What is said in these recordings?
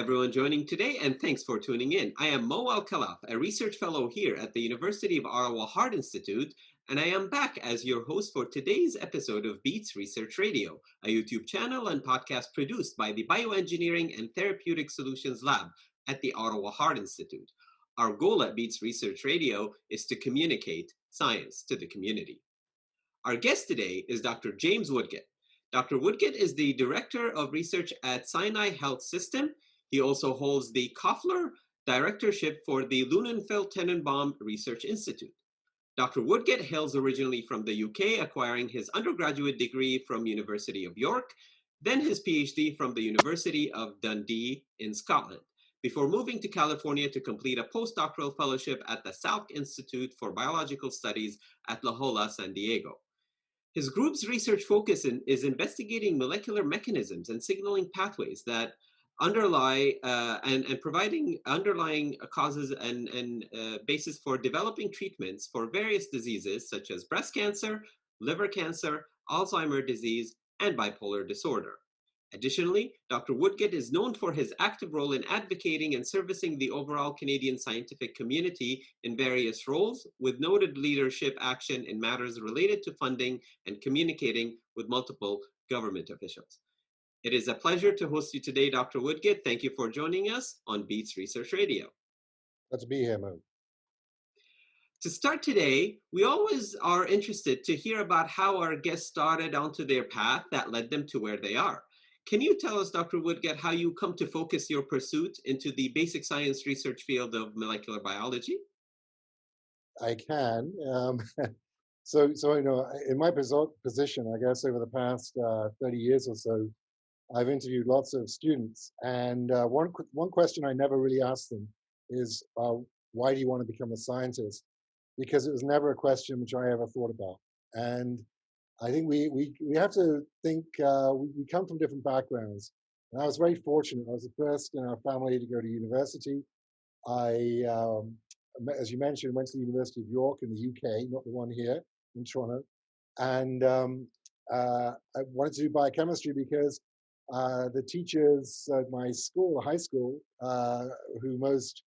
everyone joining today, and thanks for tuning in. I am Al-Khalaf, a research fellow here at the University of Ottawa Heart Institute, and I am back as your host for today's episode of BEaTS Research Radio, a YouTube channel and podcast produced by the Bioengineering and Therapeutic Solutions Lab at the Ottawa Heart Institute. Our goal at BEaTS Research Radio is to communicate science to the community. Our guest today is Dr. James Woodgett. Dr. Woodgett is the Director of Research at Sinai Health System. He also holds the Koffler Directorship for the Lunenfeld-Tanenbaum Research Institute. Dr. Woodgett hails originally from the UK, acquiring his undergraduate degree from University of York, then his PhD from the University of Dundee in Scotland, before moving to California to complete a postdoctoral fellowship at the Salk Institute for Biological Studies at La Jolla, San Diego. His group's research focus is investigating molecular mechanisms and signaling pathways that underlie and providing underlying causes and basis for developing treatments for various diseases such as breast cancer, liver cancer, Alzheimer's disease, and bipolar disorder. Additionally, Dr. Woodgett is known for his active role in advocating and servicing the overall Canadian scientific community in various roles, with noted leadership action in matters related to funding and communicating with multiple government officials. It is a pleasure to host you today, Dr. Woodgett. Thank you for joining us on BEaTS Research Radio. Glad to be here, Mo. To start today, we always are interested to hear about how our guests started onto their path that led them to where they are. Can you tell us, Dr. Woodgett, how you come to focus your pursuit into the basic science research field of molecular biology? I can. So you know, in my position, I guess over the past 30 years or so, I've interviewed lots of students, and one question I never really asked them is, why do you want to become a scientist? Because it was never a question which I ever thought about, and I think we have to think, we come from different backgrounds. And I was very fortunate. I was the first in our family to go to university. I, as you mentioned, went to the University of York in the UK, not the one here in Toronto. And I wanted to do biochemistry because the teachers at my school, high school, who most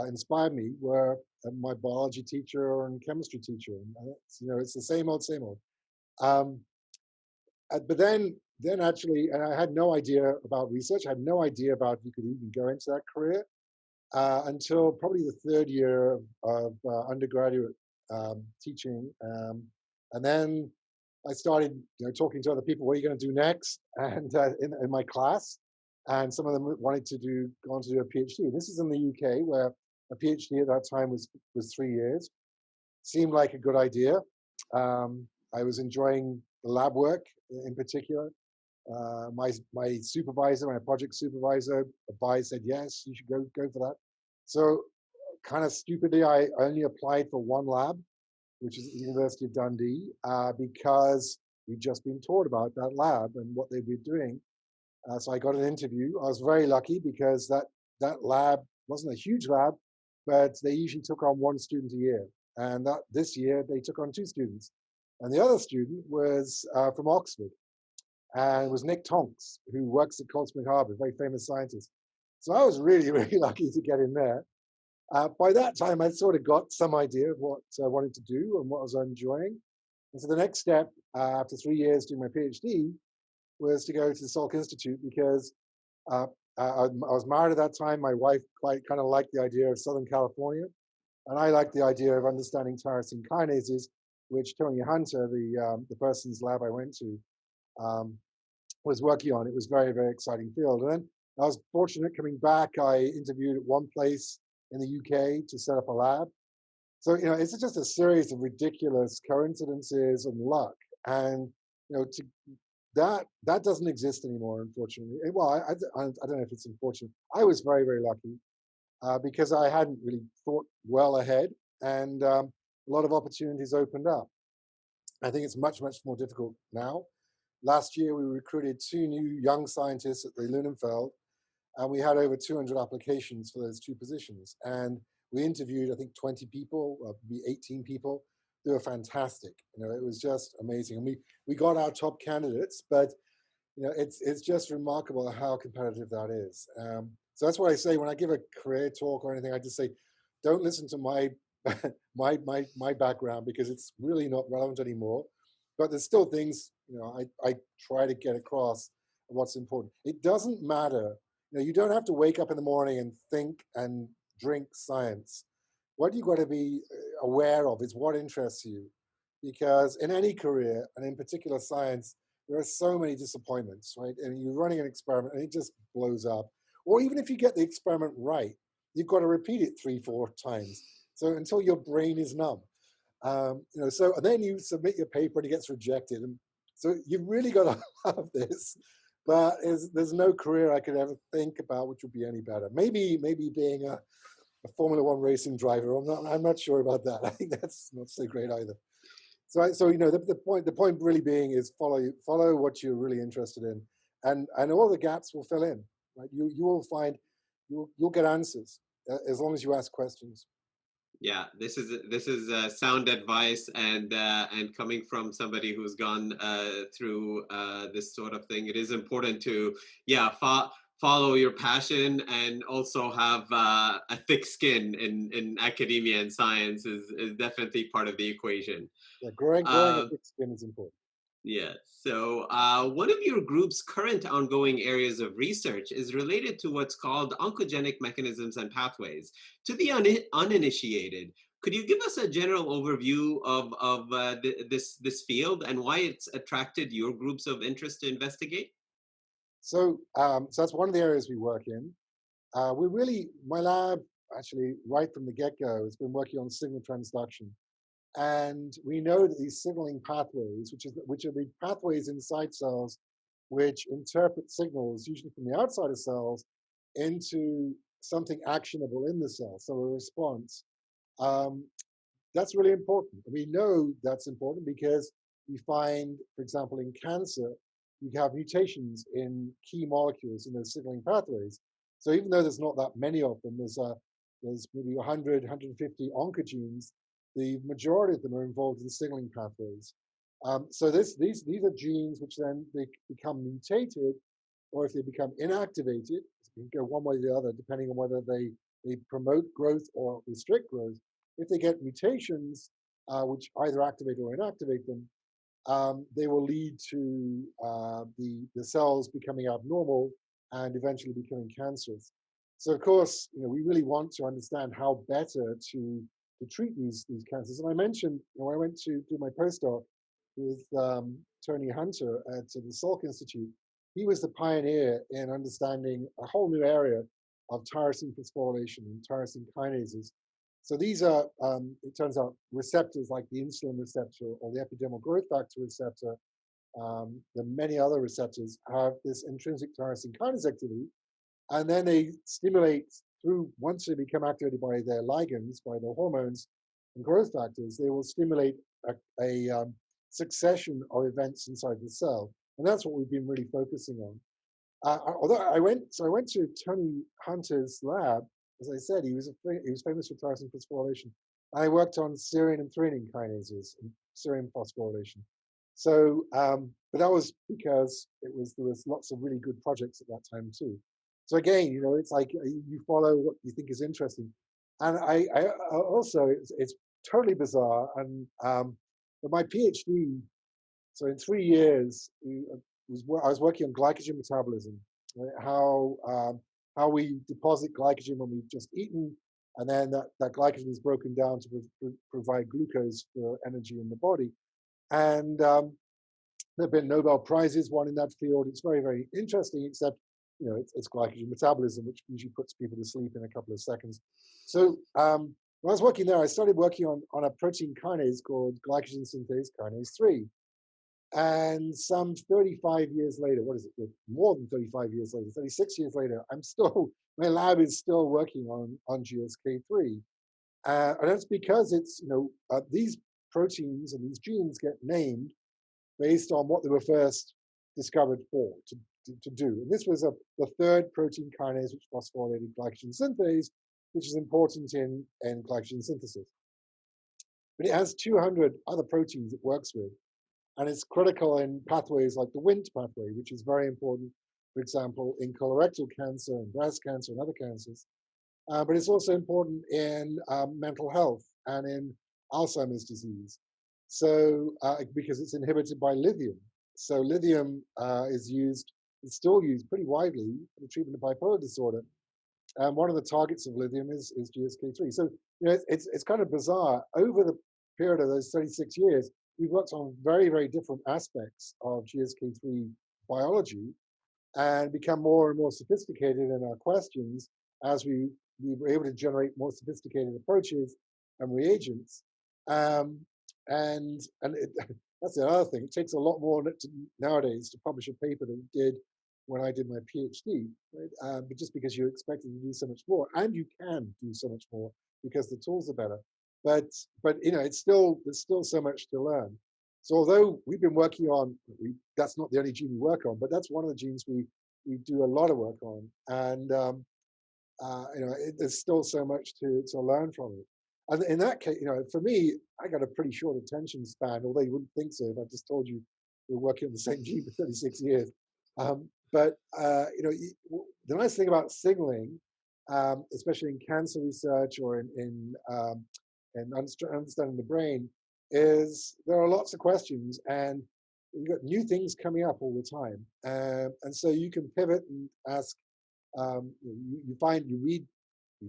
inspired me were my biology teacher and chemistry teacher. And it's the same old, same old. But then actually, and I had no idea about research. I had no idea about you could even go into that career until probably the third year of undergraduate teaching. And then I started, talking to other people. What are you going to do next? And in my class, and some of them wanted to go on to do a PhD. This is in the UK, where a PhD at that time was 3 years. Seemed like a good idea. I was enjoying the lab work in particular. My supervisor, my project supervisor, said, yes, you should go for that. So kind of stupidly, I only applied for one lab, which is at the University of Dundee, because we'd just been taught about that lab and what they'd been doing. So I got an interview. I was very lucky because that lab wasn't a huge lab, but they usually took on one student a year. And this year they took on 2 students. And the other student was from Oxford, and it was Nick Tonks, who works at Cosmic Harbour, a very famous scientist. So I was really, really lucky to get in there. By that time, I'd sort of got some idea of what I wanted to do and what I was enjoying. And so the next step, after 3 years doing my PhD, was to go to the Salk Institute because I was married at that time. My wife quite kind of liked the idea of Southern California, and I liked the idea of understanding tyrosine kinases, which Tony Hunter, the person's lab I went to, was working on. It was very, very exciting field. And then I was fortunate coming back. I interviewed at one place in the UK to set up a lab. So, it's just a series of ridiculous coincidences and luck. And, that doesn't exist anymore, unfortunately. Well, I don't know if it's unfortunate. I was very, very lucky because I hadn't really thought well ahead. And a lot of opportunities opened up. I think it's much, much more difficult now. Last year, we recruited 2 new young scientists at the Lunenfeld, and we had over 200 applications for those 2 positions. And we interviewed, I think, 20 people, maybe 18 people. They were fantastic. It was just amazing. And we got our top candidates, but it's just remarkable how competitive that is. So that's why I say when I give a career talk or anything, I just say, don't listen to my my background because it's really not relevant anymore. But there's still things, I try to get across what's important. It doesn't matter. You don't have to wake up in the morning and think and drink science. What you've got to be aware of is what interests you. Because in any career, and in particular science, there are so many disappointments, right? And you're running an experiment and it just blows up. Or even if you get the experiment right, you've got to repeat it 3, 4 times. So until your brain is numb. So and then you submit your paper and it gets rejected. And so you've really got to have this. But there's no career I could ever think about which would be any better. Maybe being a Formula One racing driver. I'm not sure about that. I think that's not so great either. So the point really being is follow what you're really interested in, and all the gaps will fill in. Right? You will find you'll get answers as long as you ask questions. Yeah, this is sound advice, and coming from somebody who's gone through this sort of thing, it is important to follow your passion and also have a thick skin in academia and science is definitely part of the equation. Yeah, growing a Uh, thick skin is important. yeah. So, one of your group's current ongoing areas of research is related to what's called oncogenic mechanisms and pathways. To the uninitiated, could you give us a general overview of this field and why it's attracted your groups of interest to investigate? So that's one of the areas we work in. My lab actually right from the get-go has been working on signal transduction. And we know that these signaling pathways, which are the pathways inside cells, which interpret signals, usually from the outside of cells, into something actionable in the cell, so a response. Um, that's really important. We know that's important because we find, for example, in cancer, you have mutations in key molecules in those signaling pathways. So even though there's not that many of them, there's maybe 100, 150 oncogenes. The majority of them are involved in signaling pathways. So these are genes which then they become mutated, or if they become inactivated, it can go one way or the other, depending on whether they promote growth or restrict growth. If they get mutations, which either activate or inactivate them, they will lead to the cells becoming abnormal and eventually becoming cancerous. So of course, we really want to understand how better to treat these cancers. And I mentioned, when I went to do my postdoc with Tony Hunter at the Salk Institute, he was the pioneer in understanding a whole new area of tyrosine phosphorylation and tyrosine kinases. So these are, it turns out, receptors like the insulin receptor or the epidermal growth factor receptor. The many other receptors have this intrinsic tyrosine kinase activity, and then they stimulate once they become activated by their ligands, by their hormones and growth factors, they will stimulate a succession of events inside the cell. And that's what we've been really focusing on. Although I went to Tony Hunter's lab. As I said, he was famous for tyrosine phosphorylation. I worked on serine and threonine kinases and serine phosphorylation. So, but that was because there was lots of really good projects at that time too. So again, it's like you follow what you think is interesting, and I also it's totally bizarre. And but my PhD, so in 3 years, I was working on glycogen metabolism, right? How we deposit glycogen when we've just eaten, and then that glycogen is broken down to provide glucose for energy in the body. And there have been Nobel Prizes won in that field. It's very, very interesting, except it's glycogen metabolism, which usually puts people to sleep in a couple of seconds. So when I was working there, I started working on a protein kinase called glycogen synthase kinase 3. And some 35 years later, what is it? More than 35 years later, 36 years later, my lab is still working on GSK3. And that's because these proteins and these genes get named based on what they were first discovered for, to do. And this was the third protein kinase which phosphorylated glycogen synthase, which is important in glycogen synthesis. But it has 200 other proteins it works with. And it's critical in pathways like the Wnt pathway, which is very important for example, in colorectal cancer and breast cancer and other cancers. But it's also important in mental health and in Alzheimer's disease. So, because it's inhibited by lithium. So lithium is still used pretty widely for the treatment of bipolar disorder. And one of the targets of lithium is GSK3. So, it's kind of bizarre. Over the period of those 36 years, we've worked on very, very different aspects of GSK3 biology and become more and more sophisticated in our questions as we were able to generate more sophisticated approaches and reagents. Um, and that's the other thing. It takes a lot more nowadays to publish a paper than it did when I did my PhD, right? But just because you're expected to do so much more, and you can do so much more because the tools are better. But there's still so much to learn. So although we've been working on, that's not the only gene we work on, but that's one of the genes we do a lot of work on, and there's still so much to learn from it. And in that case, for me, I got a pretty short attention span, although you wouldn't think so if I just told you we're working on the same gene for 36 years. But the nice thing about signaling, especially in cancer research or in understanding the brain, is there are lots of questions and you've got new things coming up all the time. And so you can pivot and ask, you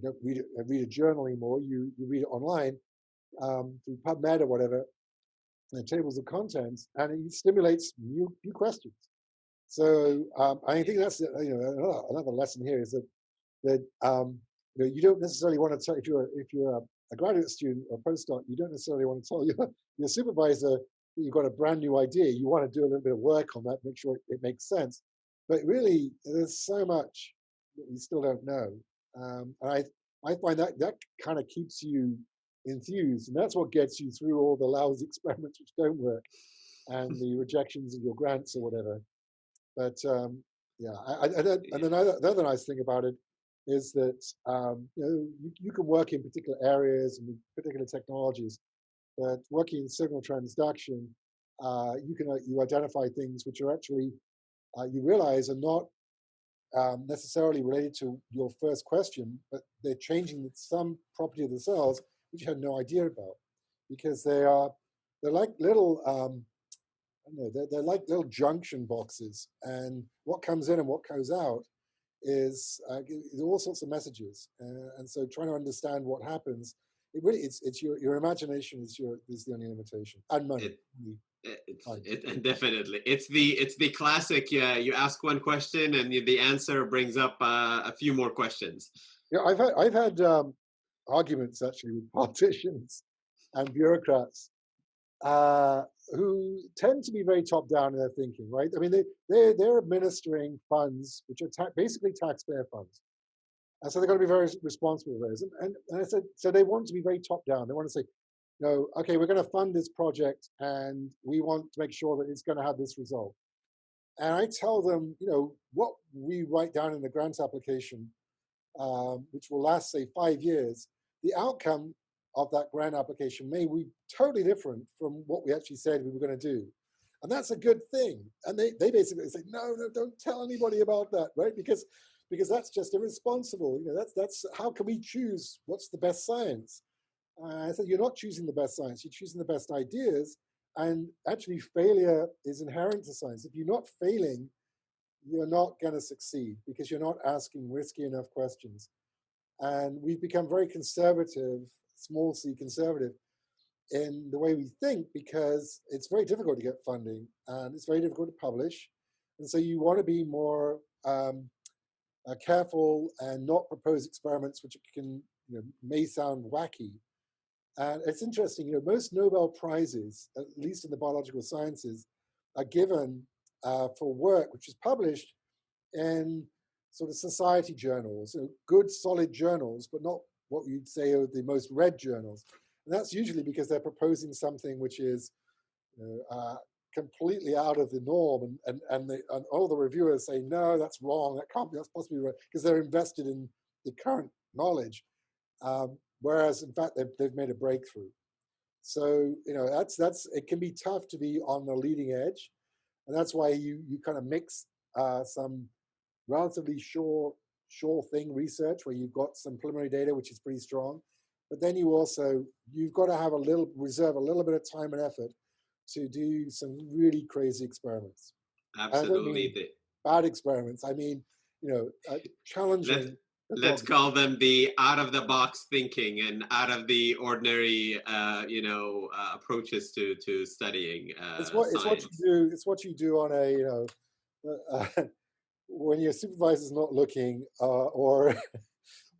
don't read a journal anymore, you read it online through PubMed or whatever, and tables of contents, and it stimulates new questions. So I think that's another lesson here is that you don't necessarily want to tell if you're a graduate student or postdoc, you don't necessarily want to tell your supervisor that you've got a brand new idea. You want to do a little bit of work on that, make sure it makes sense. But really, there's so much that we still don't know. And I find that kind of keeps you enthused, and that's what gets you through all the lousy experiments which don't work and the rejections of your grants or whatever. But the other nice thing about it is that you can work in particular areas and with particular technologies, but working in signal transduction, you identify things which are actually you realize are not necessarily related to your first question, but they're changing some property of the cells which you had no idea about, because they're like little I don't know, they're like little junction boxes, and what comes in and what goes out is all sorts of messages, and so trying to understand what happens, it's your imagination is the only limitation, and money. Definitely, it's the classic. Yeah, you ask one question and the answer brings up a few more questions. Yeah, I've had arguments actually with politicians and bureaucrats who tend to be very top down in their thinking, right? I mean, they're administering funds which are basically taxpayer funds, and so they're going to be very responsible for those. And I said, so they want to be very top down. They want to say, okay, we're going to fund this project, and we want to make sure that it's going to have this result. And I tell them, what we write down in the grant application, which will last, say, 5 years, the outcome of that grant application may be totally different from what we actually said we were going to do. And that's a good thing. And they basically say, no, don't tell anybody about that, right? Because that's just irresponsible. That's how can we choose what's the best science? I said, you're not choosing the best science, you're choosing the best ideas. And actually, failure is inherent to science. If you're not failing, you're not going to succeed because you're not asking risky enough questions. And we've become very conservative, small c conservative, in the way we think, because it's very difficult to get funding and it's very difficult to publish. And so you want to be more careful and not propose experiments which can may sound wacky. And it's interesting, most Nobel Prizes, at least in the biological sciences, are given for work which is published in sort of society journals, good solid journals, but not what you'd say are the most read journals. And that's usually because they're proposing something which is completely out of the norm, and all the reviewers say, no, that's wrong, that can't be, that's possibly right, because they're invested in the current knowledge. Whereas in fact they've made a breakthrough. So that's it can be tough to be on the leading edge, and that's why you kind of mix some relatively sure thing research where you've got some preliminary data which is pretty strong, but then you've got to have reserve a little bit of time and effort to do some really crazy experiments. And I don't mean Absolutely. bad experiments. I mean, Let challenging the let's dogma. call them the out of the box thinking and out of the ordinary, approaches to studying It's what you science. do. It's what you do on a when your supervisor's not looking, or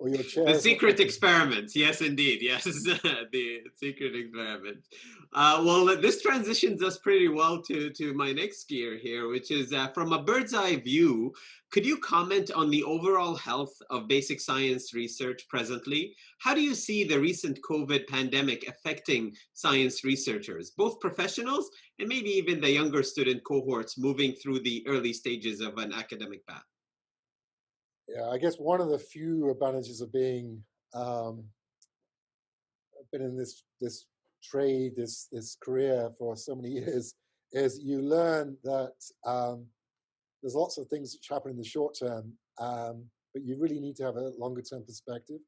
your The chair is not secret looking. experiments, yes, indeed, yes, the secret experiments. Well, this transitions us pretty well to my next gear here, which is from a bird's eye view. Could you comment on the overall health of basic science research presently? How do you see the recent COVID pandemic affecting science researchers, both professionals and maybe even the younger student cohorts moving through the early stages of an academic path? Yeah, I guess one of the few advantages of being um, been in this trade, this career for so many years, is you learn that there's lots of things which happen in the short term, but you really need to have a longer term perspective.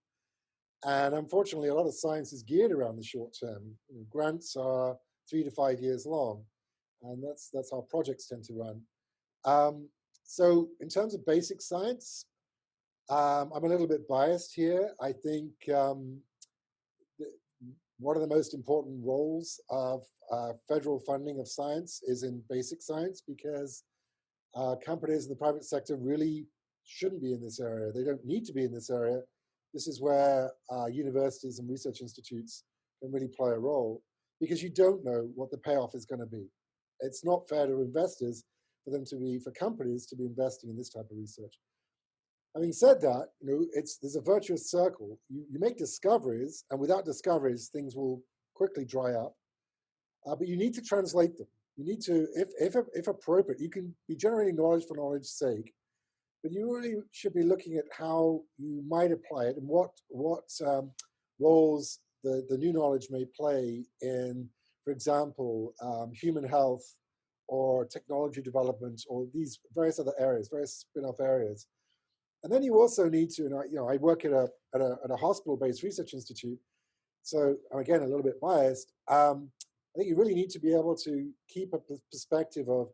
And unfortunately, a lot of science is geared around the short term. Grants are 3 to 5 years long, and that's how projects tend to run. Um, so in terms of basic science, I'm a little bit biased here. I think one of the most important roles of federal funding of science is in basic science, because companies in the private sector really shouldn't be in this area. They don't need to be in this area. This is where universities and research institutes can really play a role, because you don't know what the payoff is going to be. It's not fair to investors for companies to be investing in this type of research. Having said that, there's a virtuous circle. You make discoveries, and without discoveries, things will quickly dry up. But you need to translate them. You need to, if appropriate, you can be generating knowledge for knowledge's sake, but you really should be looking at how you might apply it and what roles the new knowledge may play in, for example, human health or technology development, or these various other areas, various spin-off areas. And then you also need to, I work at a hospital-based research institute, so I'm again a little bit biased. I think you really need to be able to keep a perspective of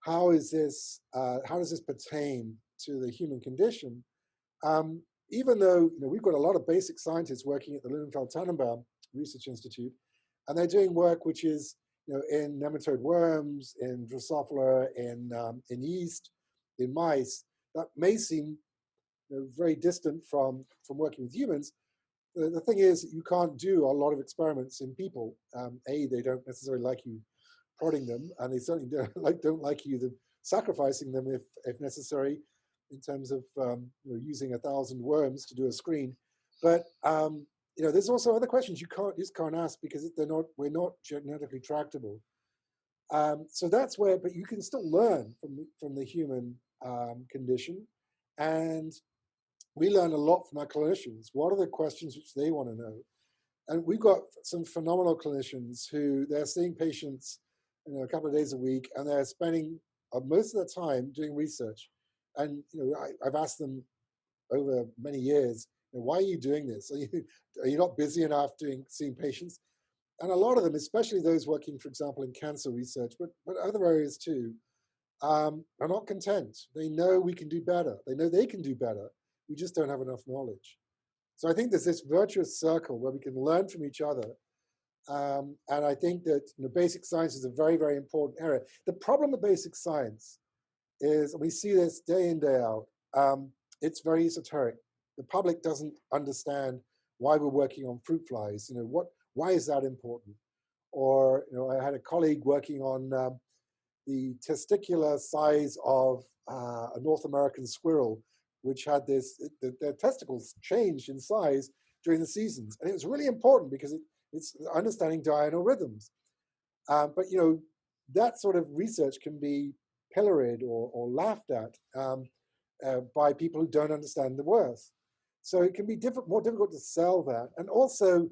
how does this pertain to the human condition. Even though we've got a lot of basic scientists working at the Lunenfeld-Tanenbaum Research Institute, and they're doing work which is in nematode worms, in Drosophila, in yeast, in mice, that may seem very distant from working with humans. The thing is, you can't do a lot of experiments in people. They don't necessarily like you prodding them, and they certainly don't like you sacrificing them if necessary, in terms of using 1,000 worms to do a screen. But there's also other questions you just can't ask, because we're not genetically tractable. So that's where, but you can still learn from the human condition, and we learn a lot from our clinicians. What are the questions which they want to know? And we've got some phenomenal clinicians who they're seeing patients a couple of days a week, and they're spending most of their time doing research. And I've asked them over many years, why are you doing this? Are you not busy enough seeing patients? And a lot of them, especially those working, for example, in cancer research, but other areas too, are not content. They know we can do better. They know they can do better. We just don't have enough knowledge. So I think there's this virtuous circle where we can learn from each other. And I think that basic science is a very, very important area. The problem with basic science is, and we see this day in, day out, it's very esoteric. The public doesn't understand why we're working on fruit flies. Why is that important? Or I had a colleague working on the testicular size of a North American squirrel, which had their testicles changed in size during the seasons. And it was really important because it's understanding diurnal rhythms. But that sort of research can be pilloried or laughed at by people who don't understand the worth. So it can be more difficult to sell that. And also,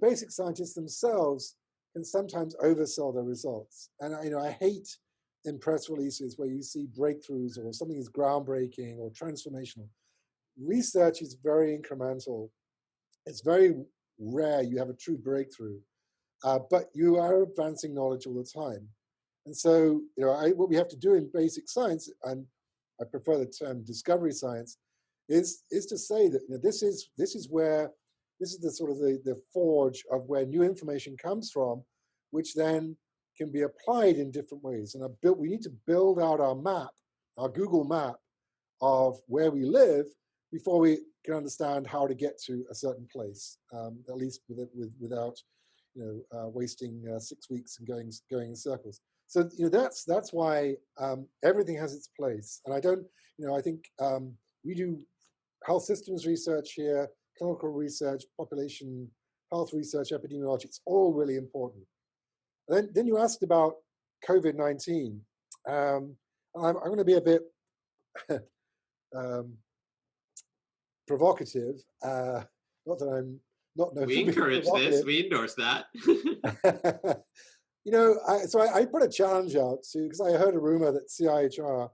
basic scientists themselves can sometimes oversell their results. And I hate in press releases where you see breakthroughs or something is groundbreaking or transformational. Research is very incremental. It's very rare you have a true breakthrough, but you are advancing knowledge all the time. And so, what we have to do in basic science, and I prefer the term discovery science, is to say that this is the sort of the forge of where new information comes from, which then can be applied in different ways. And we need to build out our map, our Google map of where we live before we can understand how to get to a certain place, at least without wasting 6 weeks and going in circles. So that's why everything has its place. And I think we do health systems research here, clinical research, population health research, epidemiology. It's all really important. Then you asked about COVID-19. I'm going to be a bit provocative. Not that I'm not known We for being encourage this. provocative. We endorse that. I put a challenge out because I heard a rumor that CIHR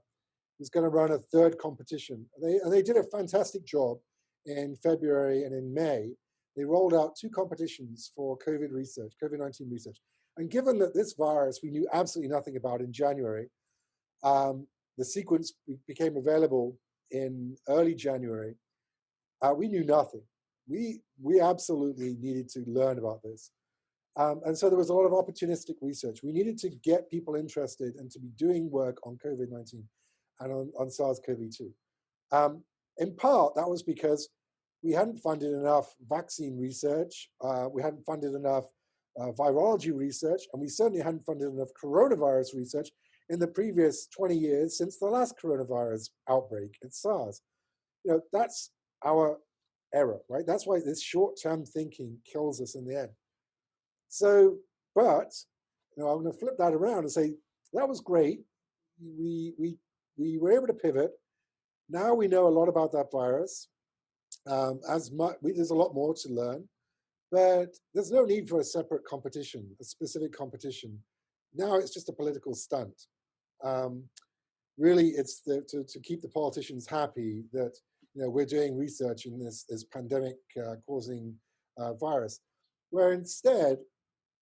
was going to run a third competition. They did a fantastic job in February and in May. They rolled out 2 competitions for COVID-19 research. And given that this virus we knew absolutely nothing about in January, the sequence became available in early January. We knew nothing. We absolutely needed to learn about this. And so there was a lot of opportunistic research. We needed to get people interested and to be doing work on COVID-19 and on SARS-CoV-2. In part, that was because we hadn't funded enough vaccine research, we hadn't funded enough virology research, and we certainly hadn't funded enough coronavirus research in the previous 20 years since the last coronavirus outbreak, it's SARS. That's our error, right? That's why this short-term thinking kills us in the end. So, but I'm going to flip that around and say, that was great. We were able to pivot. Now we know a lot about that virus. There's a lot more to learn, but there's no need for a separate competition, a specific competition. Now it's just a political stunt. Really, it's to keep the politicians happy that we're doing research in this pandemic causing virus, where instead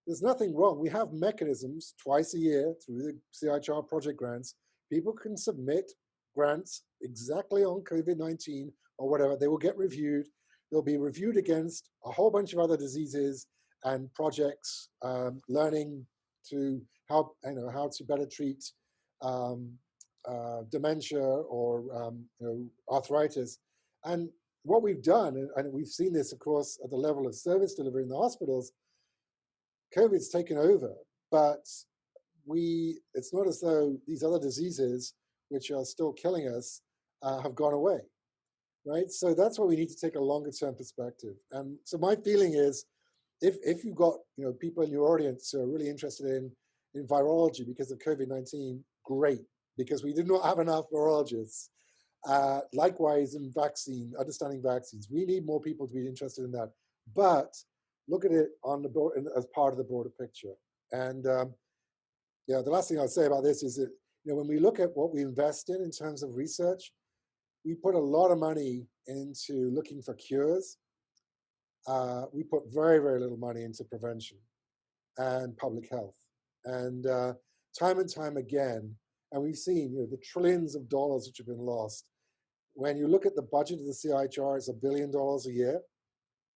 there's nothing wrong. We have mechanisms twice a year through the CIHR project grants. People can submit grants exactly on COVID-19 or whatever. They will get reviewed. They'll be reviewed against a whole bunch of other diseases and projects, learning to how to better treat dementia or arthritis. And what we've done, and we've seen this, of course, at the level of service delivery in the hospitals, COVID's taken over, but it's not as though these other diseases, which are still killing us, have gone away, right? So that's why we need to take a longer term perspective. And so my feeling is, if you've got people in your audience who are really interested in virology because of COVID-19, great, because we did not have enough virologists. Likewise in understanding vaccines, we need more people to be interested in that. But look at it on the board as part of the broader picture. And the last thing I'll say about this is that when we look at what we invest in terms of research, we put a lot of money into looking for cures. We put very, very little money into prevention and public health. And time and time again, and we've seen the trillions of dollars which have been lost. When you look at the budget of the CIHR, it's $1 billion a year.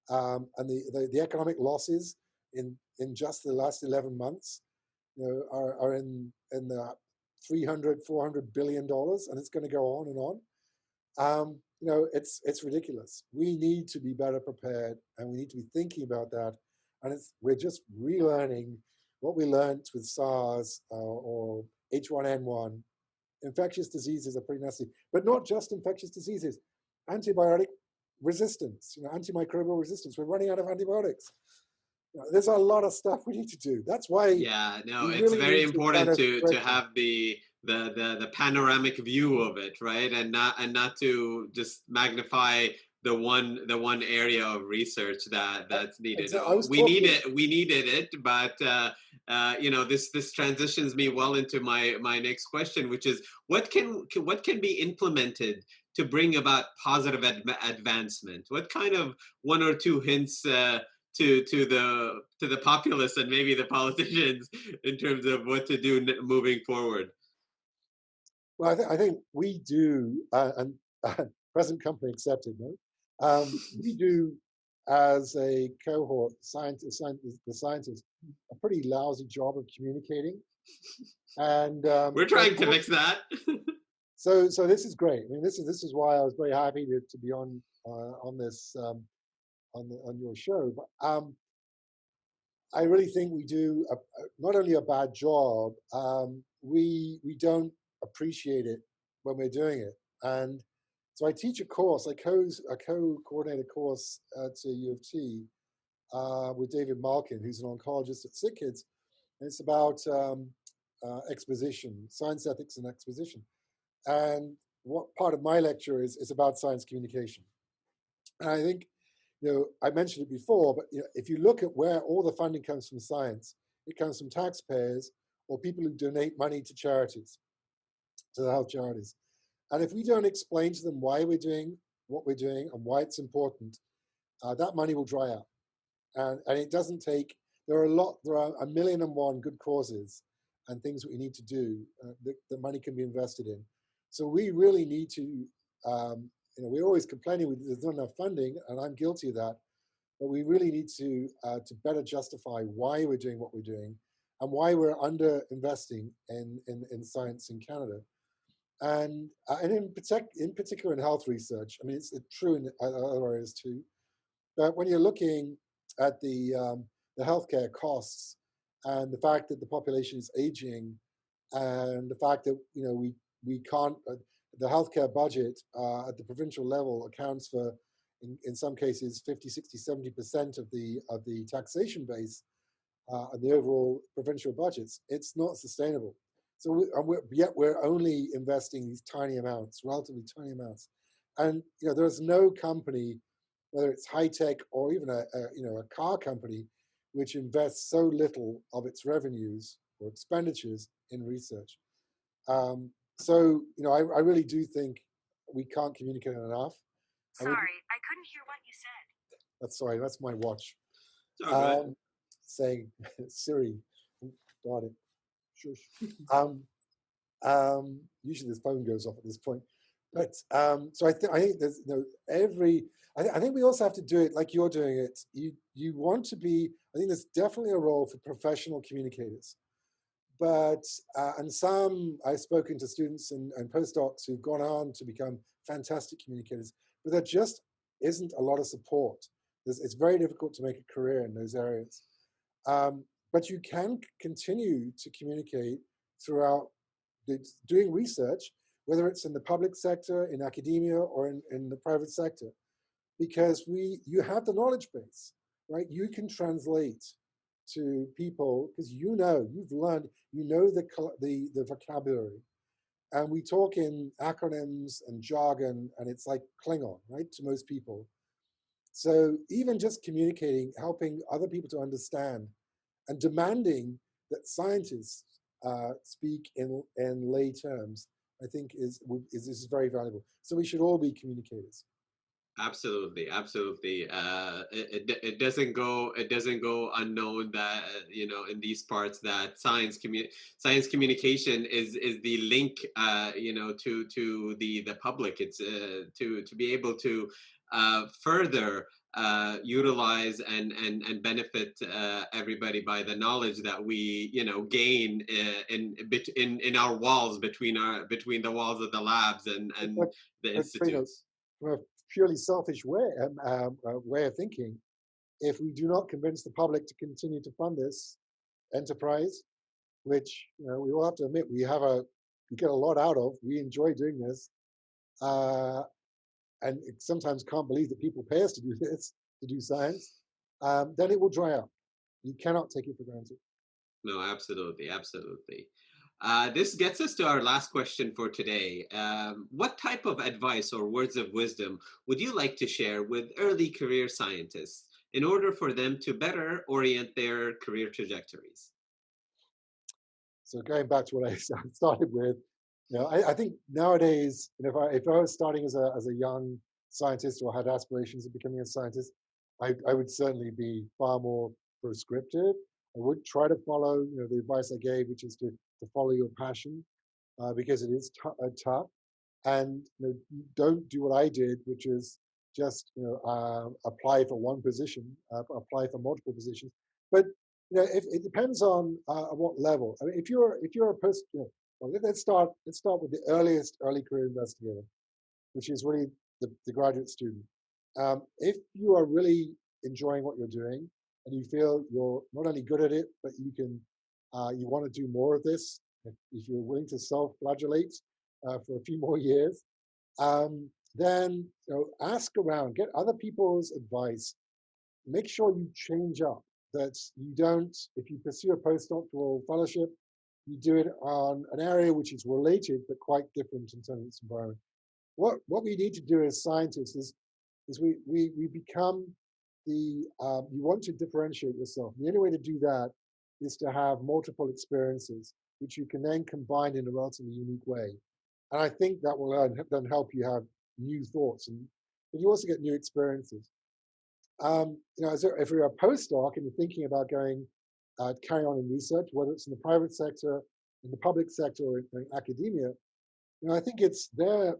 And the economic losses in just the last 11 months are in the $300-400 billion, and it's going to go on and on. It's ridiculous. We need to be better prepared, and we need to be thinking about that. And we're just relearning what we learned with SARS or H1N1. Infectious diseases are pretty nasty, but not just infectious diseases. Antibiotic resistance, antimicrobial resistance. We're running out of antibiotics. There's a lot of stuff we need to do. That's why. Yeah, no, it's really very important to have the panoramic view of it, right? And not to just magnify the one area of research that's needed. I was We talking. needed it, but this transitions me well into my next question, which is what can be implemented to bring about positive advancement? What kind of one or two hints to the populace and maybe the politicians in terms of what to do moving forward? Well, I think we do, and present company accepted, no? We do, as a cohort, the scientists, a pretty lousy job of communicating. And We're so, of trying to course, fix that. so this is great. I mean, this is why I was very happy to be on this on your show. But I really think we do not only a bad job, we don't appreciate it when we're doing it. And so I teach a course, I co-coordinate a course at U of T with David Malkin, who's an oncologist at Sick Kids. And it's about exposition, science ethics and exposition. And what part of my lecture is about science communication. And I think, I mentioned it before, but if you look at where all the funding comes from science, it comes from taxpayers or people who donate money to charities, to the health charities. And if we don't explain to them why we're doing what we're doing and why it's important, that money will dry up. And it doesn't take, there are 1,000,001 good causes and things that we need to do that money can be invested in. So we really need to, we're always complaining there's not enough funding, and I'm guilty of that. But we really need to better justify why we're doing what we're doing and why we're under investing in science in Canada. And in particular in health research. I mean, it's true in other areas too. But when you're looking at the healthcare costs and the fact that the population is aging, and the fact that we can't, the healthcare budget at the provincial level accounts for, in some cases, 50, 60, 70% of the taxation base and the overall provincial budgets. It's not sustainable. So yet we're only investing these tiny amounts, relatively tiny amounts. And there's no company, whether it's high tech or even a car company, which invests so little of its revenues or expenditures in research. So I really do think we can't communicate enough. Sorry, I couldn't hear what you said. That's my watch. Oh, Saying Siri, got it. Shush. Usually this phone goes off at this point, but so I think there's I think we also have to do it like you're doing it. You want to be. I think there's definitely a role for professional communicators, but and I've spoken to students and postdocs who've gone on to become fantastic communicators, but there just isn't a lot of support. It's very difficult to make a career in those areas. But you can continue to communicate throughout doing research, whether it's in the public sector, in academia, or in the private sector, because you have the knowledge base, right? You can translate to people because you've learned, the vocabulary. And we talk in acronyms and jargon, and it's like Klingon, right, to most people. So even just communicating, helping other people to understand, and demanding that scientists speak in lay terms, I think is very valuable. So we should all be communicators. absolutely. It doesn't go unknown that in these parts that science communication is the link to the public. It's to be able to further utilize and benefit everybody by the knowledge that we gain in our walls, between the walls of the labs and the institutes. From a purely selfish way of thinking, if we do not convince the public to continue to fund this enterprise, which we all have to admit we get a lot out of, we enjoy doing this, and sometimes can't believe that people pay us to do this, to do science, then it will dry up. You cannot take it for granted. No, absolutely. This gets us to our last question for today. What type of advice or words of wisdom would you like to share with early career scientists in order for them to better orient their career trajectories? So going back to what I started with, I think nowadays, if I was starting as a young scientist or had aspirations of becoming a scientist, I would certainly be far more prescriptive. I would try to follow, the advice I gave, which is to follow your passion, because it is tough. And don't do what I did, which is just apply for one position, apply for multiple positions. But if it depends on what level. I mean, if you're a person, well, let's start with the early career investigator, which is really the graduate student. If you are really enjoying what you're doing and you feel you're not only good at it, but you want to do more of this, if you're willing to self-flagellate for a few more years, then ask around, get other people's advice, make sure you change up. That you don't, if you pursue a postdoctoral fellowship, you do it on an area which is related but quite different in terms of its environment. What we need to do as scientists is we become you want to differentiate yourself. The only way to do that is to have multiple experiences, which you can then combine in a relatively unique way. And I think that will then help you have new thoughts, but you also get new experiences. If you're a postdoc and you're thinking about carrying on in research, whether it's in the private sector, in the public sector, or in academia, I think it's there.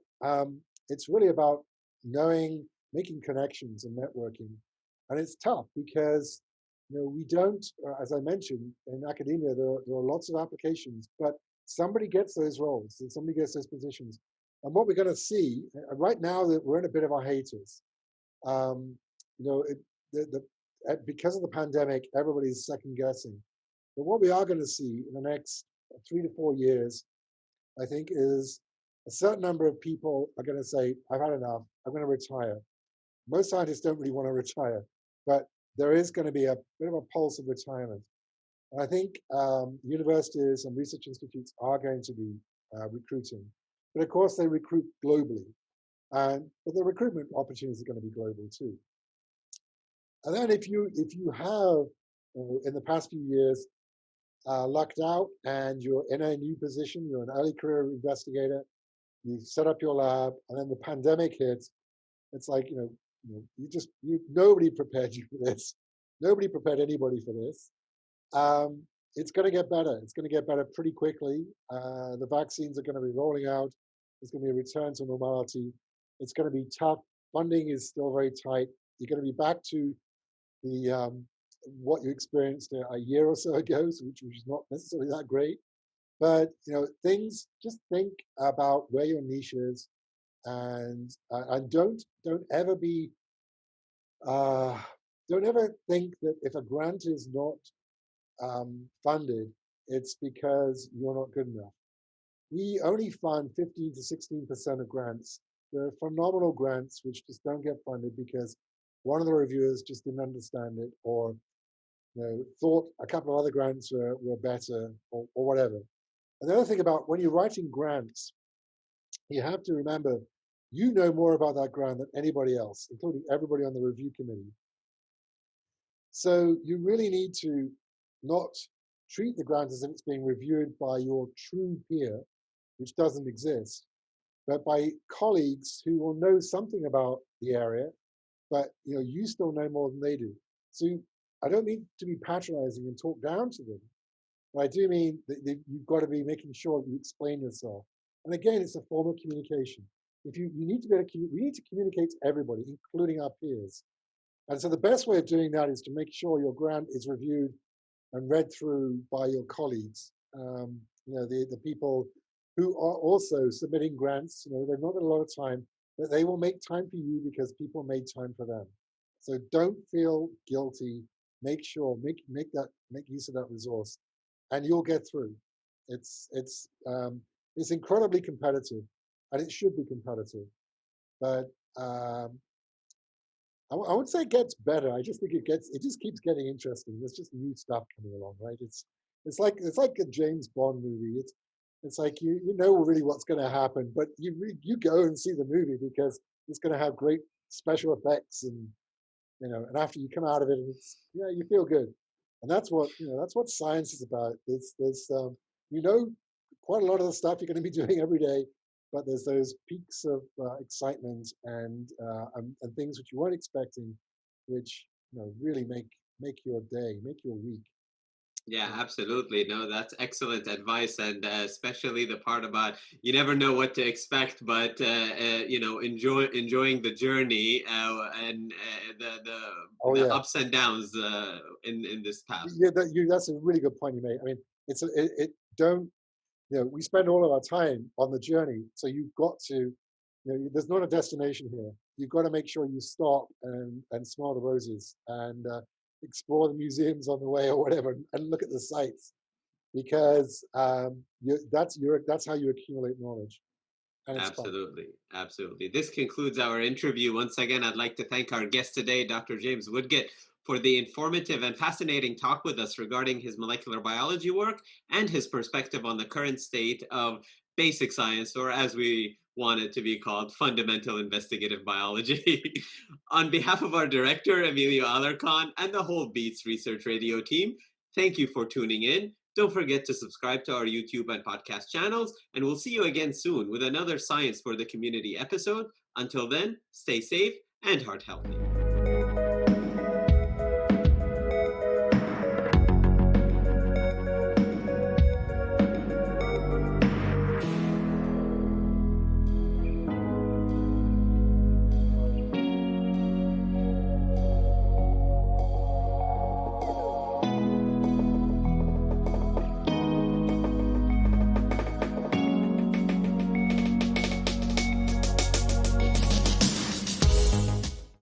It's really about knowing, making connections and networking, and it's tough because we don't, as I mentioned, in academia there are lots of applications, but somebody gets those roles and somebody gets those positions. And what we're going to see right now, that we're in a bit of a hiatus. Um, because of the pandemic, everybody's second guessing. But what we are going to see in the next 3 to 4 years, I think, is a certain number of people are going to say, I've had enough, I'm going to retire. Most scientists don't really want to retire, but there is going to be a bit of a pulse of retirement. And I think universities and research institutes are going to be recruiting. But of course, they recruit globally. But the recruitment opportunities are going to be global too. And then if you have, in the past few years, lucked out and you're in a new position, you're an early career investigator, you set up your lab, and then the pandemic hits, it's like, nobody prepared you for this. Nobody prepared anybody for this. It's going to get better. It's going to get better pretty quickly. The vaccines are going to be rolling out. There's going to be a return to normality. It's going to be tough. Funding is still very tight. You're going to be back to the what you experienced a year or so ago, which was not necessarily that great. But just think about where your niche is, and don't ever be don't ever think that if a grant is not funded, it's because you're not good enough. We only fund 15 to 16% of grants. There are phenomenal grants which just don't get funded because one of the reviewers just didn't understand it, or thought a couple of other grants were better, or whatever. And the other thing about when you're writing grants, you have to remember you know more about that grant than anybody else, including everybody on the review committee. So you really need to not treat the grant as if it's being reviewed by your true peer, which doesn't exist, but by colleagues who will know something about the area, but you still know more than they do. So I don't mean to be patronizing and talk down to them, but I do mean that you've got to be making sure that you explain yourself. And again, it's a form of communication. If you need to we need to communicate to everybody, including our peers. And so the best way of doing that is to make sure your grant is reviewed and read through by your colleagues. The people who are also submitting grants. They've not got a lot of time, but they will make time for you because people made time for them. So don't feel guilty. Make use of that resource, and you'll get through. It's incredibly competitive, and it should be competitive. But I wouldn't say it gets better. I just think it just keeps getting interesting. There's just new stuff coming along, right? It's like a James Bond movie. It's like you know really what's going to happen, but you go and see the movie because it's going to have great special effects, and and after you come out of it, it's you feel good, and that's what science is about. There's you know quite a lot of the stuff you're going to be doing every day, but there's those peaks of excitement and things which you weren't expecting, which really make your day, make your week. Yeah, absolutely. No, that's excellent advice, and especially the part about you never know what to expect, but enjoying the journey and Oh the yeah. ups and downs in this path. Yeah, that's a really good point you made. I mean, it don't we spend all of our time on the journey, so you've got to there's not a destination here. You've got to make sure you stop and smell the roses and explore the museums on the way or whatever, and look at the sights, because that's how you accumulate knowledge, and it's fun. Absolutely. Absolutely. This concludes our interview. Once again, I'd like to thank our guest today, Dr. James Woodgett, for the informative and fascinating talk with us regarding his molecular biology work and his perspective on the current state of basic science, or as we want it to be called, fundamental investigative biology. On behalf of our director, Emilio Alarcon, and the whole BEaTS Research Radio team, thank you for tuning in. Don't forget to subscribe to our YouTube and podcast channels, and we'll see you again soon with another Science for the Community episode. Until then, stay safe and heart healthy.